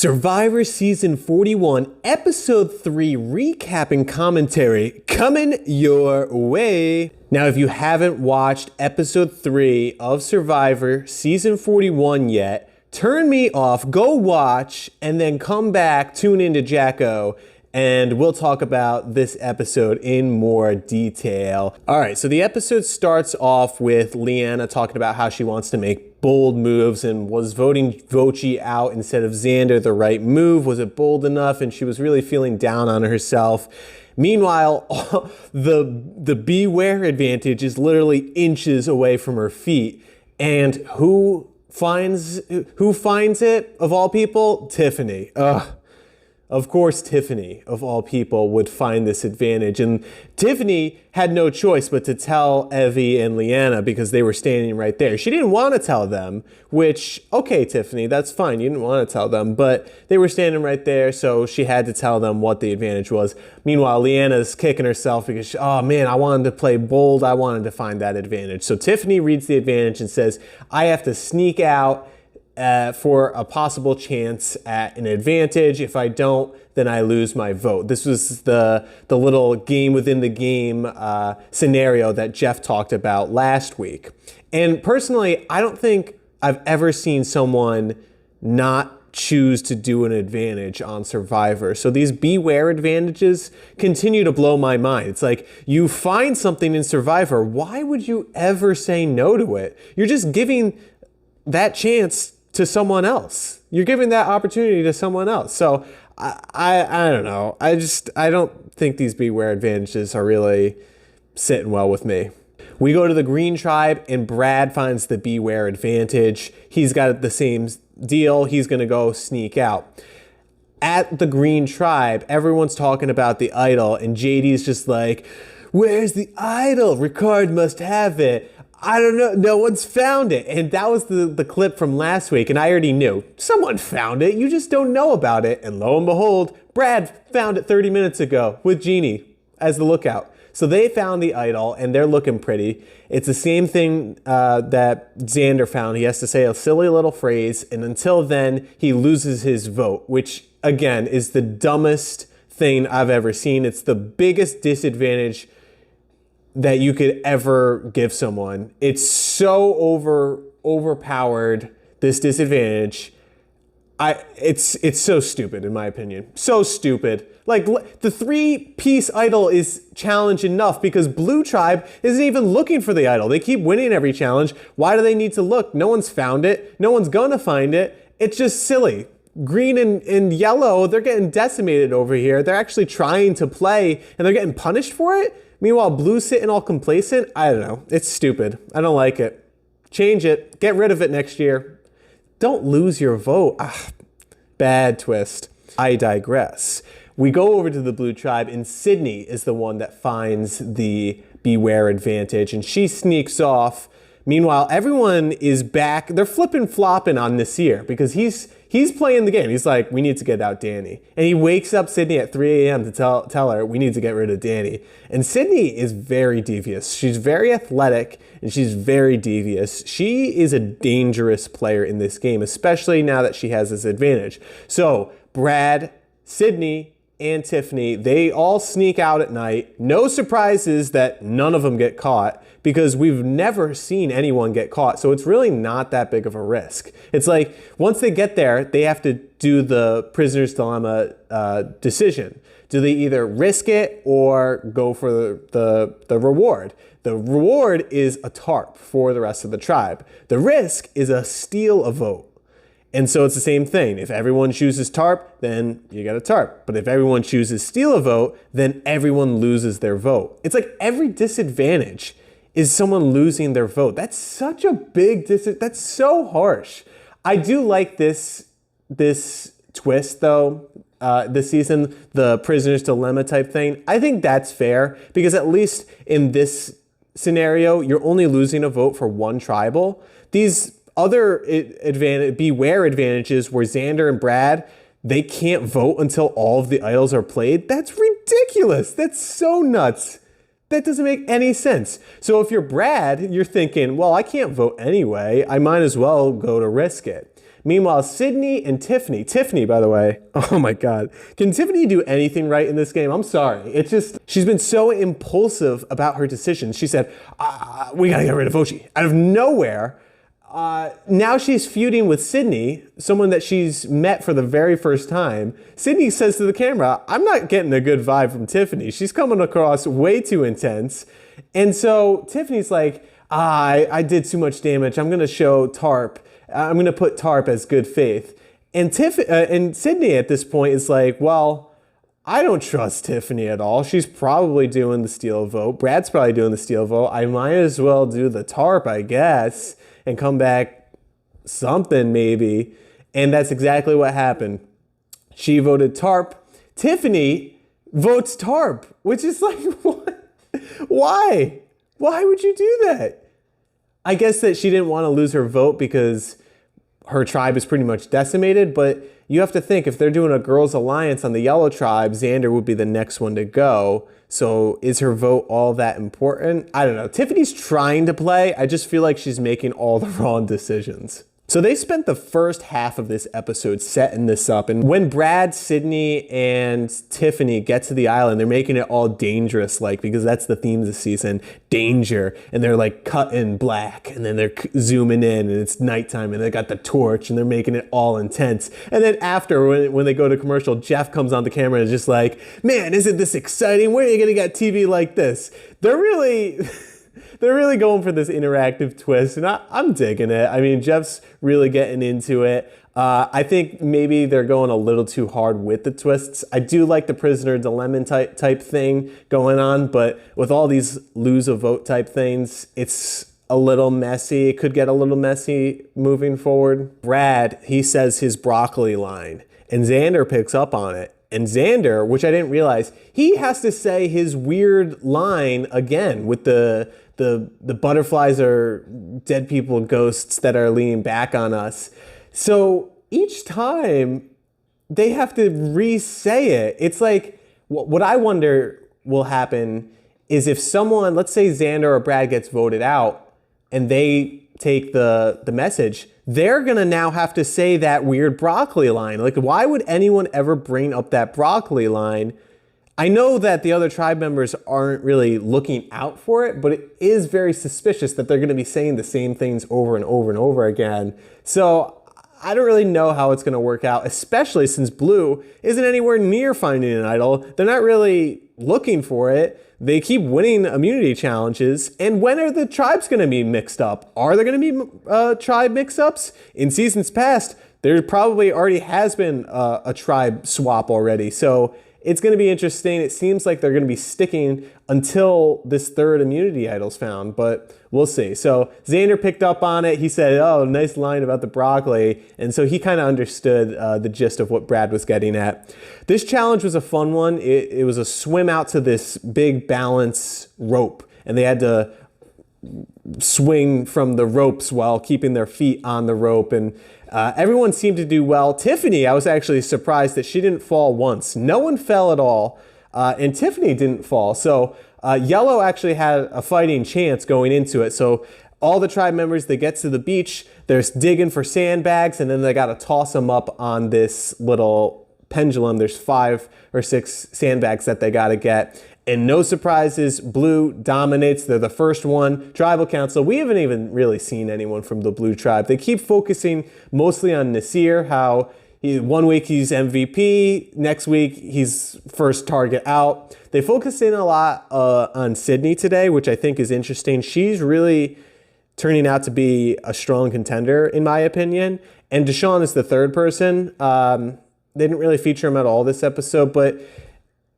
Survivor Season 41, Episode 3 recap and commentary coming your way. Now, if you haven't watched Episode 3 of Survivor Season 41 yet, turn me off, go watch, and then come back, tune into Jacko, and we'll talk about this episode in more detail. All right, so the episode starts off with Leanna talking about how she wants to make bold moves and was voting Vochi out instead of Xander the right move. Was it bold enough? And she was really feeling down on herself. Meanwhile, the beware advantage is literally inches away from her feet. And who finds it of all people? Tiffany. Ugh. Of course, Tiffany, of all people, would find this advantage. And Tiffany had no choice but to tell Evie and Leanna because they were standing right there. She didn't want to tell them, which, okay, Tiffany, that's fine. You didn't want to tell them, but they were standing right there, so she had to tell them what the advantage was. Meanwhile, Leanna's kicking herself because, oh man, I wanted to play bold. I wanted to find that advantage. So Tiffany reads the advantage and says, I have to sneak out for a possible chance at an advantage. If I don't, then I lose my vote. This was the little game within the game scenario that Jeff talked about last week. And personally, I don't think I've ever seen someone not choose to do an advantage on Survivor. So these beware advantages continue to blow my mind. It's like you find something in Survivor. Why would you ever say no to it? You're just giving that chance to someone else. You're giving that opportunity to someone else. So I don't know. I don't think these beware advantages are really sitting well with me. We go to the Green Tribe and Brad finds the beware advantage. He's got the same deal. He's going to go sneak out. At the Green Tribe, everyone's talking about the idol and JD's just like, where's the idol? Ricard must have it. I don't know. No one's found it. And that was the clip from last week. And I already knew someone found it. You just don't know about it. And lo and behold, Brad found it 30 minutes ago with Jeannie as the lookout. So they found the idol and they're looking pretty. It's the same thing that Xander found. He has to say a silly little phrase. And until then, he loses his vote, which again is the dumbest thing I've ever seen. It's the biggest disadvantage that you could ever give someone. It's so overpowered, this disadvantage. It's so stupid in my opinion. So stupid. Like the 3-piece idol is challenge enough because Blue Tribe isn't even looking for the idol. They keep winning every challenge. Why do they need to look? No one's found it. No one's gonna find it. It's just silly. Green and yellow, they're getting decimated over here. They're actually trying to play and they're getting punished for it. Meanwhile, Blue's sitting all complacent. I don't know. It's stupid. I don't like it. Change it. Get rid of it next year. Don't lose your vote. Bad twist. I digress. We go over to the Blue Tribe, and Sydney is the one that finds the beware advantage, and she sneaks off. Meanwhile, everyone is back. They're flipping-flopping on Nasir because he's playing the game. He's like, we need to get out Danny. And he wakes up Sydney at 3 a.m. to tell her, we need to get rid of Danny. And Sydney is very devious. She's very athletic, and she's very devious. She is a dangerous player in this game, especially now that she has this advantage. So Brad, Sydney, and Tiffany, they all sneak out at night. No surprises that none of them get caught because we've never seen anyone get caught. So it's really not that big of a risk. It's like once they get there, they have to do the prisoner's dilemma decision. Do they either risk it or go for the reward? The reward is a tarp for the rest of the tribe. The risk is a steal a vote. And so it's the same thing. If everyone chooses tarp, then you get a tarp. But if everyone chooses steal a vote, then everyone loses their vote. It's like every disadvantage is someone losing their vote. That's such a big that's so harsh. I do like this twist though, this season, the prisoner's dilemma type thing. I think that's fair because at least in this scenario, you're only losing a vote for one tribal. These other beware advantages where Xander and Brad, they can't vote until all of the idols are played. That's ridiculous. That's so nuts. That doesn't make any sense. So if you're Brad, you're thinking, well, I can't vote anyway. I might as well go to risk it. Meanwhile, Sydney and Tiffany, by the way, oh my God. Can Tiffany do anything right in this game? I'm sorry. It's just, she's been so impulsive about her decisions. She said, we gotta get rid of Ochi. Out of nowhere, now she's feuding with Sydney, someone that she's met for the very first time. Sydney says to the camera, I'm not getting a good vibe from Tiffany. She's coming across way too intense. And so Tiffany's like, I did too much damage. I'm going to show Tarp. I'm going to put Tarp as good faith. And Sydney at this point is like, well, I don't trust Tiffany at all. She's probably doing the steal vote. Brad's probably doing the steal vote. I might as well do the Tarp, I guess, and come back something maybe. And that's exactly what happened. She voted Tarp. Tiffany votes Tarp, which is like, what? Why? Why would you do that? I guess that she didn't want to lose her vote because her tribe is pretty much decimated, but you have to think if they're doing a girls' alliance on the yellow tribe, Xander would be the next one to go. So is her vote all that important? I don't know. Tiffany's trying to play. I just feel like she's making all the wrong decisions. So they spent the first half of this episode setting this up. And when Brad, Sydney, and Tiffany get to the island, they're making it all dangerous, like, because that's the theme of the season, danger. And they're like cutting black, and then they're zooming in, and it's nighttime, and they got the torch, and they're making it all intense. And then after, when they go to commercial, Jeff comes on the camera and is just like, man, isn't this exciting? Where are you gonna get TV like this? They're really going for this interactive twist, and I'm digging it. I mean, Jeff's really getting into it. I think maybe they're going a little too hard with the twists. I do like the prisoner dilemma type thing going on, but with all these lose a vote type things, it's a little messy. It could get a little messy moving forward. Brad, he says his broccoli line, and Xander picks up on it. And Xander, which I didn't realize, he has to say his weird line again with the butterflies are dead people, ghosts that are leaning back on us. So each time they have to re-say it. It's like, what I wonder will happen is if someone, let's say Xander or Brad gets voted out and they take the message, they're going to now have to say that weird broccoli line. Like, why would anyone ever bring up that broccoli line? I know that the other tribe members aren't really looking out for it, but it is very suspicious that they're going to be saying the same things over and over and over again. So I don't really know how it's going to work out, especially since Blue isn't anywhere near finding an idol. They're not really looking for it. They keep winning immunity challenges. And when are the tribes going to be mixed up? Are there going to be tribe mix-ups? In seasons past, there probably already has been a tribe swap already. So it's going to be interesting. It seems like they're going to be sticking until this third immunity idol's found, but we'll see. So Xander picked up on it. He said, oh, nice line about the broccoli. And so he kind of understood the gist of what Brad was getting at. This challenge was a fun one. It was a swim out to this big balance rope, and they had to swing from the ropes while keeping their feet on the rope, and everyone seemed to do well. Tiffany, I was actually surprised that she didn't fall once. No one fell at all, and Tiffany didn't fall. So Yellow actually had a fighting chance going into it. So all the tribe members, they get to the beach, they're digging for sandbags, and then they got to toss them up on this little pendulum. There's 5 or 6 sandbags that they got to get. And no surprises, Blue dominates. They're the first one. Tribal Council, we haven't even really seen anyone from the Blue tribe. They keep focusing mostly on Nasir, how one week he's MVP, next week he's first target out. They focus in a lot on Sydney today, which I think is interesting. She's really turning out to be a strong contender, in my opinion. And Deshaun is the third person. They didn't really feature him at all this episode, but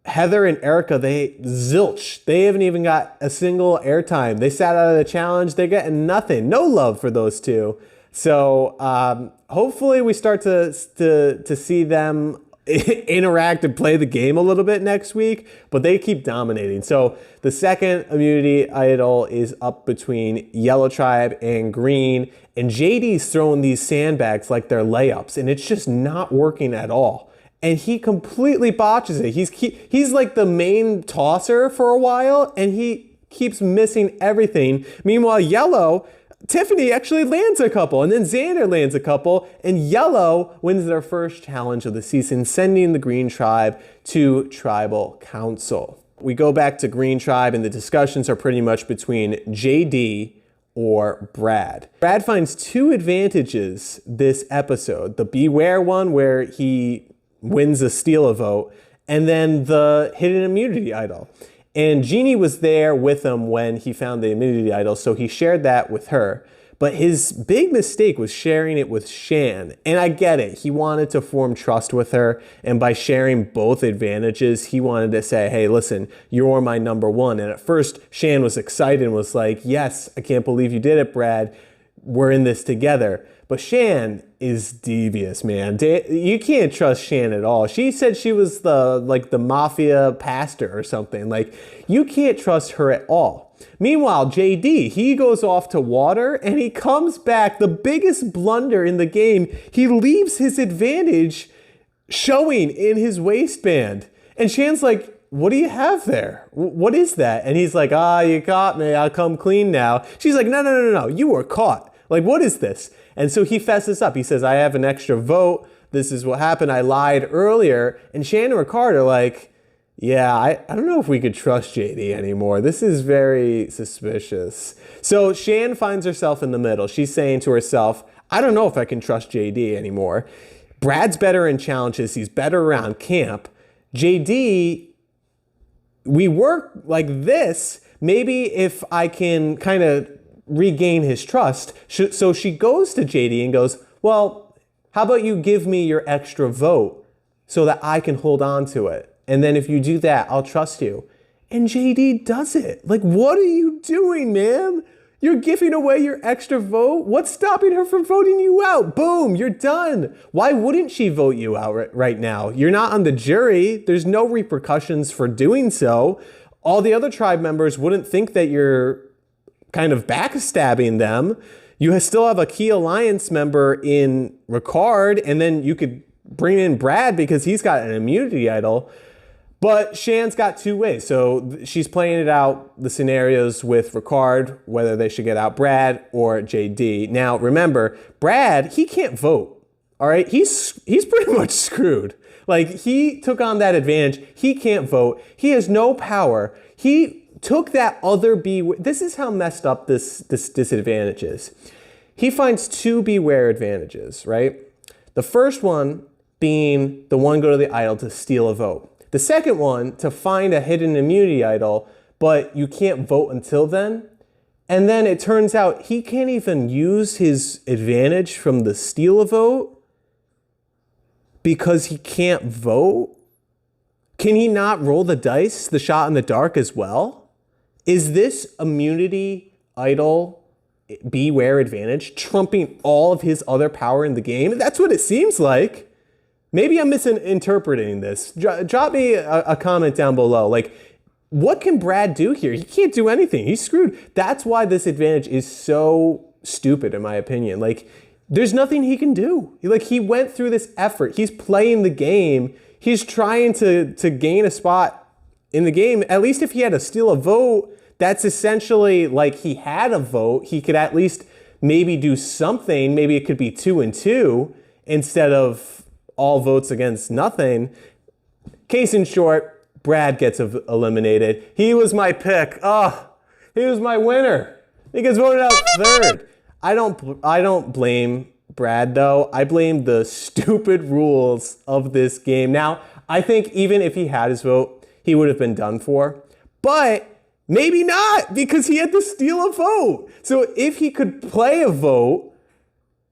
Heather and Erica, zilch. They haven't even got a single airtime. They sat out of the challenge. They're getting nothing. No love for those two. So hopefully we start to see them interact and play the game a little bit next week, but they keep dominating. So the second immunity idol is up between Yellow Tribe and Green, and JD's throwing these sandbags like they're layups, and it's just not working at all. And he completely botches it. He's like the main tosser for a while, and he keeps missing everything. Meanwhile, Yellow, Tiffany actually lands a couple, and then Xander lands a couple, and Yellow wins their first challenge of the season, sending the Green Tribe to Tribal Council. We go back to Green Tribe, and the discussions are pretty much between JD or Brad. Brad finds 2 advantages this episode. The Beware one, where he wins a steal a vote, and then the hidden immunity idol. And Jeannie was there with him when he found the immunity idol, so he shared that with her. But his big mistake was sharing it with Shan. And I get it. He wanted to form trust with her. And by sharing both advantages, he wanted to say, hey, listen, you're my number one. And at first, Shan was excited and was like, yes, I can't believe you did it, Brad. We're in this together. But Shan is devious, man. You can't trust Shan at all. She said she was the mafia pastor or something. Like, you can't trust her at all. Meanwhile, JD, he goes off to water and he comes back. The biggest blunder in the game. He leaves his advantage showing in his waistband. And Shan's like, what do you have there? What is that? And he's like, you caught me. I'll come clean now. She's like, no. You were caught. Like, what is this? And so he fesses up. He says, I have an extra vote. This is what happened. I lied earlier. And Shan and Ricard are like, yeah, I don't know if we could trust JD anymore. This is very suspicious. So Shan finds herself in the middle. She's saying to herself, I don't know if I can trust JD anymore. Brad's better in challenges. He's better around camp. JD, we work like this. Maybe if I can kind of regain his trust. So she goes to JD and goes, well, how about you give me your extra vote so that I can hold on to it? And then if you do that, I'll trust you. And JD does it. Like, what are you doing, man? You're giving away your extra vote? What's stopping her from voting you out? Boom, you're done. Why wouldn't she vote you out right now? You're not on the jury. There's no repercussions for doing so. All the other tribe members wouldn't think that you're kind of backstabbing them. You still have a key alliance member in Ricard, and then you could bring in Brad because he's got an immunity idol. But Shan's got 2 ways. So she's playing it out, the scenarios with Ricard, whether they should get out Brad or JD. Now, remember, Brad, he can't vote. All right? He's pretty much screwed. Like, he took on that advantage. He can't vote. He has no power. He took that other beware. This is how messed up this disadvantage is. He finds 2 beware advantages, right? The first one being the one go to the idol to steal a vote. The second one to find a hidden immunity idol, but you can't vote until then. And then it turns out he can't even use his advantage from the steal a vote because he can't vote. Can he not roll the dice, the shot in the dark as well? Is this immunity idol beware advantage trumping all of his other power in the game? That's what it seems like. Maybe I'm misinterpreting this. Drop me a comment down below. Like, what can Brad do here? He can't do anything. He's screwed. That's why this advantage is so stupid, in my opinion. Like, there's nothing he can do. Like, he went through this effort. He's playing the game. He's trying to gain a spot in the game. At least if he had to steal a vote, that's essentially like he had a vote. He could at least maybe do something. Maybe it could be 2 and 2 instead of all votes against nothing. Case in short, Brad gets eliminated. He was my pick. He was my winner. He gets voted out 3rd. I don't blame Brad though. I blame the stupid rules of this game. Now, I think even if he had his vote, he would have been done for. But maybe not, because he had to steal a vote. So if he could play a vote,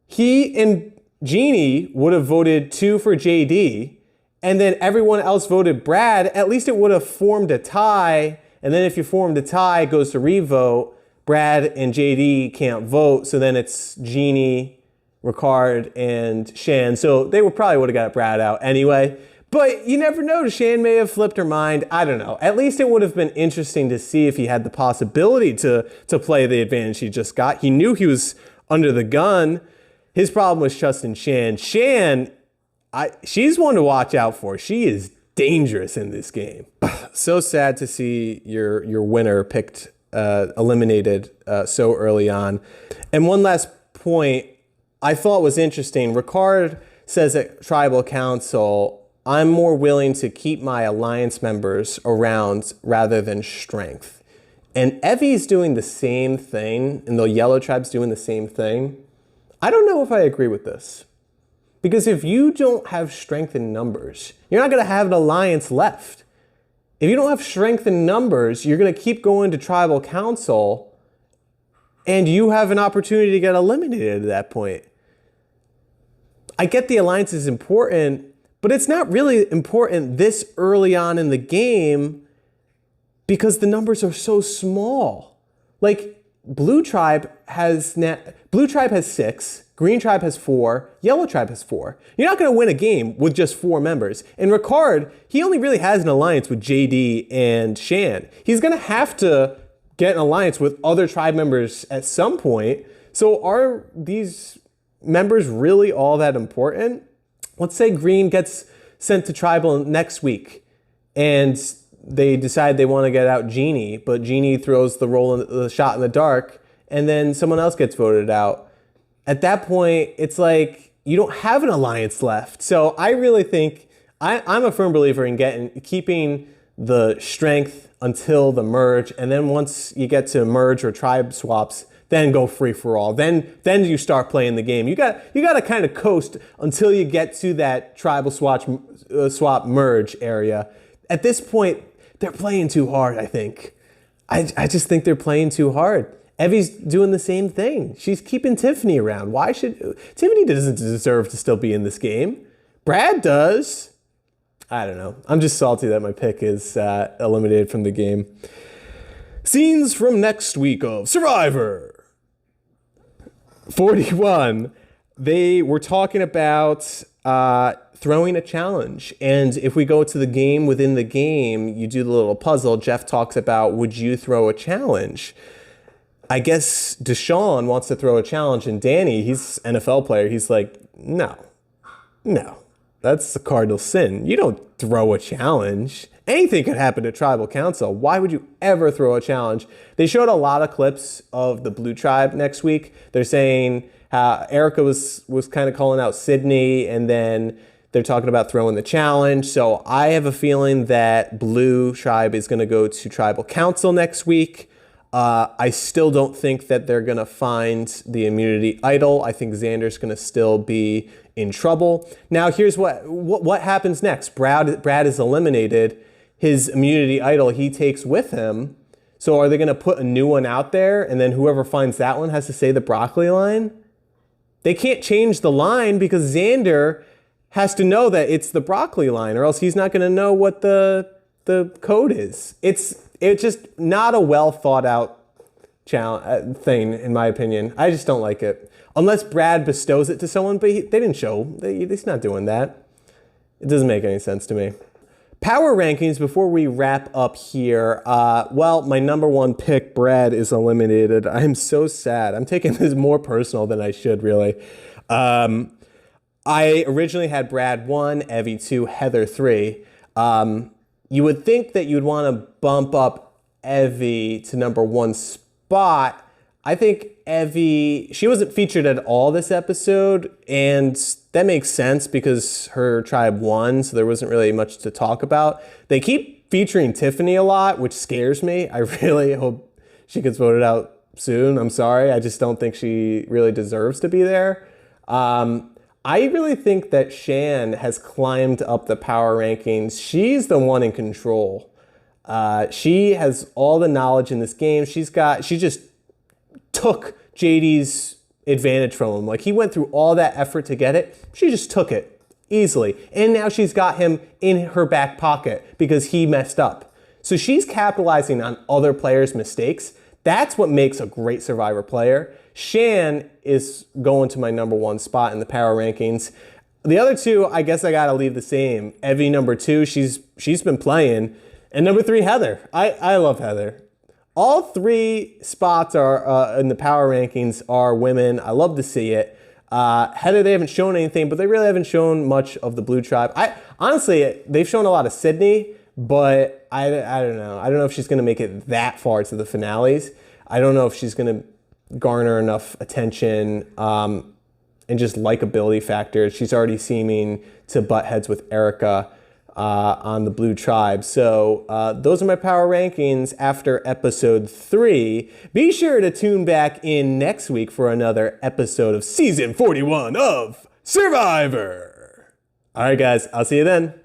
he and Jeannie would have voted 2 for JD, and then everyone else voted Brad. At least it would have formed a tie. And then if you formed a tie, it goes to revote. Brad and JD can't vote. So then it's Jeannie, Ricard, and Shan. So they probably would have got Brad out anyway. But you never know. Shan may have flipped her mind. I don't know. At least it would have been interesting to see if he had the possibility to play the advantage he just got. He knew he was under the gun. His problem was trusting Shan. Shan, she's one to watch out for. She is dangerous in this game. So sad to see your winner picked eliminated so early on. And one last point I thought was interesting. Ricard says at Tribal Council, I'm more willing to keep my alliance members around rather than strength. And Evie's doing the same thing, and the Yellow Tribe's doing the same thing. I don't know if I agree with this. Because if you don't have strength in numbers, you're not going to have an alliance left. If you don't have strength in numbers, you're going to keep going to Tribal Council, and you have an opportunity to get eliminated at that point. I get the alliance is important, but it's not really important this early on in the game because the numbers are so small. Like, Blue Tribe has 6, Green Tribe has 4, Yellow Tribe has 4. You're not going to win a game with just 4 members. And Ricard, he only really has an alliance with JD and Shan. He's going to have to get an alliance with other tribe members at some point. So are these members really all that important? Let's say Green gets sent to Tribal next week and they decide they want to get out Genie, but Genie throws the shot in the dark and then someone else gets voted out. At that point, it's like you don't have an alliance left. So I really think I'm a firm believer in keeping the strength until the merge, and then once you get to merge or tribe swaps, then go free for all. Then you start playing the game. You got to kind of coast until you get to that tribal swap merge area. At this point, they're playing too hard, I think. I just think they're playing too hard. Evie's doing the same thing. She's keeping Tiffany around. Tiffany doesn't deserve to still be in this game. Brad does. I don't know. I'm just salty that my pick is eliminated from the game. Scenes from next week of Survivor 41. They were talking about throwing a challenge. And if we go to the game within the game, you do the little puzzle. Jeff talks about, would you throw a challenge? I guess Deshaun wants to throw a challenge, and Danny, he's an NFL player. He's like, no, that's the cardinal sin. You don't throw a challenge. Anything could happen to Tribal Council. Why would you ever throw a challenge? They showed a lot of clips of the Blue Tribe next week. They're saying Erica was kind of calling out Sydney, and then they're talking about throwing the challenge. So I have a feeling that Blue Tribe is going to go to Tribal Council next week. I still don't think that they're going to find the immunity idol. I think Xander's going to still be in trouble. Now, here's what happens next. Brad is eliminated. His immunity idol he takes with him. So are they going to put a new one out there, and then whoever finds that one has to say the broccoli line? They can't change the line because Xander has to know that it's the broccoli line, or else he's not going to know what the code is. It's just not a well thought out thing, in my opinion. I just don't like it. Unless Brad bestows it to someone, but they didn't show. He's not doing that. It doesn't make any sense to me. Power rankings, before we wrap up here. Well, my number 1 pick, Brad, is eliminated. I'm so sad. I'm taking this more personal than I should, really. I originally had Brad 1, Evie 2, Heather 3. You would think that you'd want to bump up Evie to number 1 spot. I think Evie, she wasn't featured at all this episode, and that makes sense because her tribe won, so there wasn't really much to talk about. They keep featuring Tiffany a lot, which scares me. I really hope she gets voted out soon. I'm sorry. I just don't think she really deserves to be there. I really think that Shan has climbed up the power rankings. She's the one in control. She has all the knowledge in this game. She just took JD's advantage from him. Like, he went through all that effort to get it. She just took it easily. And now she's got him in her back pocket because he messed up. So she's capitalizing on other players' mistakes. That's what makes a great Survivor player. Shan is going to my number 1 spot in the power rankings. The other 2, I guess I gotta leave the same. Evie, number 2, she's been playing. And number 3, Heather. I love Heather. All 3 spots are in the power rankings are women. I love to see it. Heather, they haven't shown anything, but they really haven't shown much of the Blue Tribe. Honestly, they've shown a lot of Sydney, but I don't know. I don't know if she's going to make it that far to the finales. I don't know if she's going to garner enough attention and just likability factor. She's already seeming to butt heads with Erica on the Blue Tribe. So those are my power rankings after episode 3. Be sure to tune back in next week for another episode of season 41 of Survivor. All right, guys, I'll see you then.